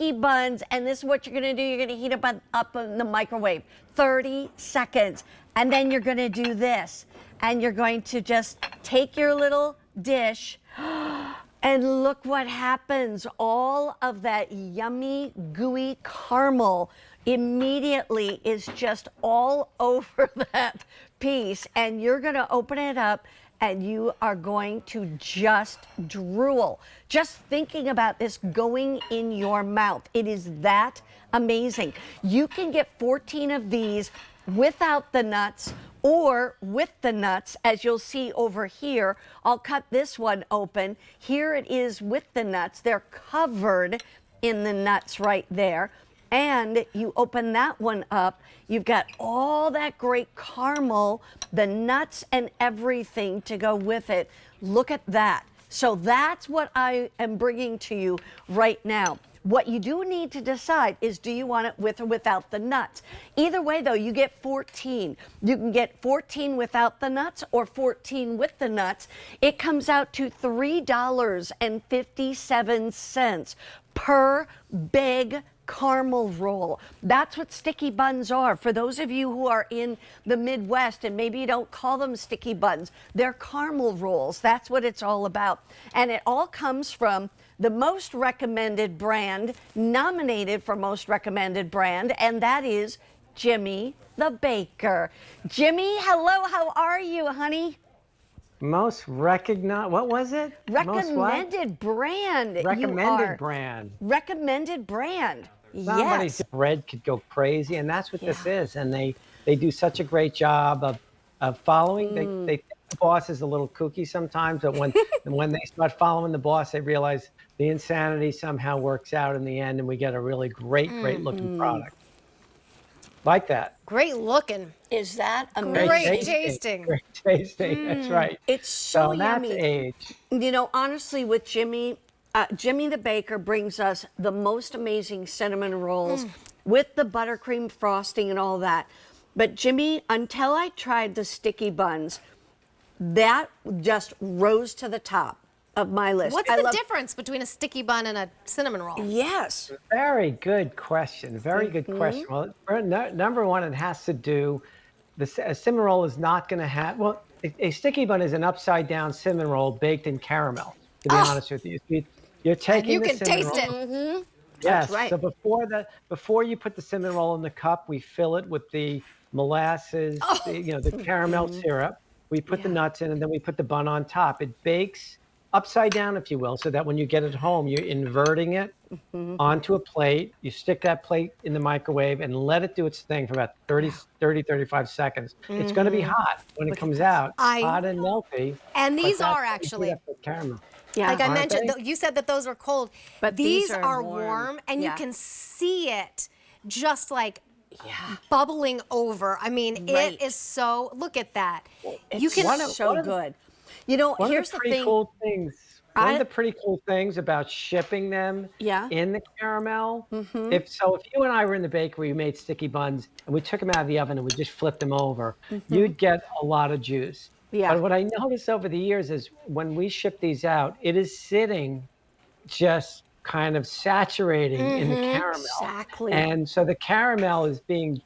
sticky buns, and this is what you're gonna do. You're gonna heat up in the microwave, 30 seconds. And then you're gonna do this. And you're going to just take your little dish and look what happens. All of that yummy, gooey caramel immediately is just all over that piece. And you're gonna open it up and you are going to just drool. Just thinking about this going in your mouth. It is that amazing. You can get 14 of these without the nuts or with the nuts, as you'll see over here. I'll cut this one open. Here it is with the nuts. They're covered in the nuts right there. And you open that one up, you've got all that great caramel, the nuts and everything to go with it. Look at that. So that's what I am bringing to you right now. What you do need to decide is, do you want it with or without the nuts? Either way, though, you get 14. You can get 14 without the nuts or 14 with the nuts. It comes out to $3.57 per big caramel roll. That's what sticky buns are. For those of you who are in the Midwest and maybe you don't call them sticky buns, they're caramel rolls. That's what it's all about. And it all comes from the most recommended brand, nominated for most recommended brand, and that is Jimmy the Baker. Jimmy, hello, how are you, honey? Most recognized, what was it? Recommended brand. Recommended brand. Recommended brand. Somebody's bread could go crazy, and that's what this is. And they do such a great job of following. They think the boss is a little kooky sometimes, but when they start following the boss, they realize the insanity somehow works out in the end, and we get a really great looking product. Like that. Great looking. Is that amazing? Great tasting. Great tasting, that's right. It's so yummy. That's age. You know, honestly, with Jimmy, Jimmy the Baker brings us the most amazing cinnamon rolls with the buttercream frosting and all that. But Jimmy, until I tried the sticky buns, that just rose to the top of my list. What's the difference between a sticky bun and a cinnamon roll? Yes. Very good question. Very good question. Well, number one, it has to do, a cinnamon roll is not going to have, well, a sticky bun is an upside down cinnamon roll baked in caramel, to be honest with you. You're taking the cinnamon roll. You can taste it. Yes. That's right. So before you put the cinnamon roll in the cup, we fill it with the molasses, the caramel syrup. We put the nuts in, and then we put the bun on top. It bakes upside down, if you will, so that when you get it home, you're inverting it onto a plate. You stick that plate in the microwave and let it do its thing for about 35 seconds. It's going to be hot when it comes out, hot and melty. And these are actually caramel. Yeah. Like I mentioned, you said that those were cold, but these are warm, and you can see it just like bubbling over. I mean, it is so, look at that. You can so good. You know, here's the thing. One of the pretty cool things about shipping them in the caramel, if you and I were in the bakery, we made sticky buns, and we took them out of the oven and we just flipped them over, you'd get a lot of juice. Yeah. But what I noticed over the years is when we ship these out, it is sitting just kind of saturating in the caramel. Exactly. And so the caramel is the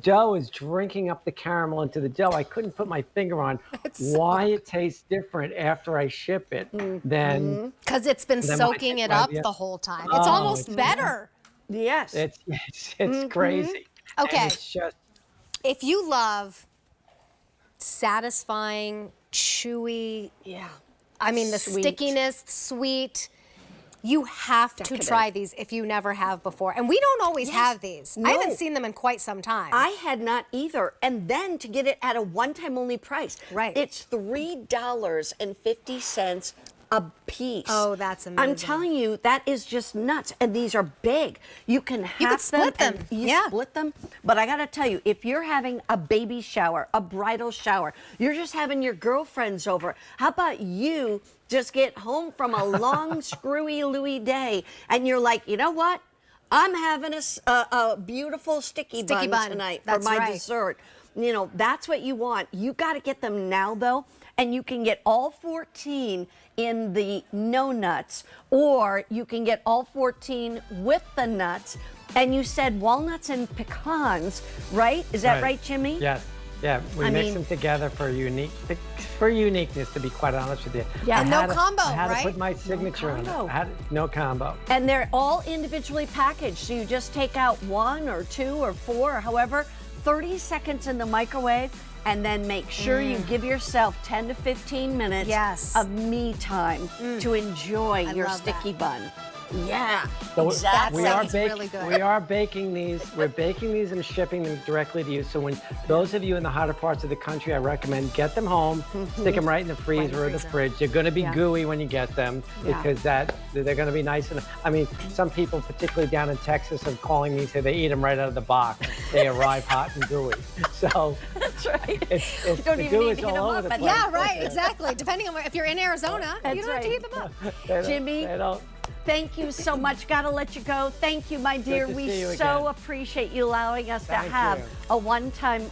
dough is drinking up the caramel into the dough. I couldn't put my finger on why it tastes different after I ship it than. Because it's been soaking it up the whole time. It's almost better. Yes. It's crazy. Okay. And it's just, if you love satisfying, chewy, I mean the stickiness, sweet, you have to try these if you never have before. And we don't always have these. I haven't seen them in quite some time. I had not either. And then to get it at a one-time only price. Right. It's $3.50 a piece. Oh, that's amazing. I'm telling you, that is just nuts. And these are big. You can have split them. You split them. But I got to tell you, if you're having a baby shower, a bridal shower, you're just having your girlfriends over, how about you just get home from a long, screwy Louis day, and you're like, you know what? I'm having a beautiful sticky bun tonight for my dessert. You know, that's what you want. You got to get them now, though. and you can get all 14 in the no nuts, or you can get all 14 with the nuts. And you said walnuts and pecans, right? Is that right, Jimmy? Yes. Yeah, we mix them together for uniqueness, to be quite honest with you. Yeah. And no combo, I had right? to put my signature on it. No combo. And they're all individually packaged. So you just take out 1 or 2 or 4 or however, 30 seconds in the microwave, and then make sure you give yourself 10 to 15 minutes of me time to enjoy your sticky bun. Yeah, So exactly. really good. We are baking these. We're baking these and shipping them directly to you. So when those of you in the hotter parts of the country, I recommend get them home, stick them right in the freezer or the fridge. They're going to be gooey when you get them because they're going to be nice. And I mean, some people, particularly down in Texas, are calling me, say they eat them right out of the box. They arrive hot and gooey. So That's right. it's You don't the even goo need is to hit all them over up. the place. Yeah, right, exactly. Depending on if you're in Arizona, you don't have to heat them up. Jimmy, thank you so much. Gotta let you go. Thank you, my dear. to We see you so again. appreciate you allowing us to Thank have you. a one-time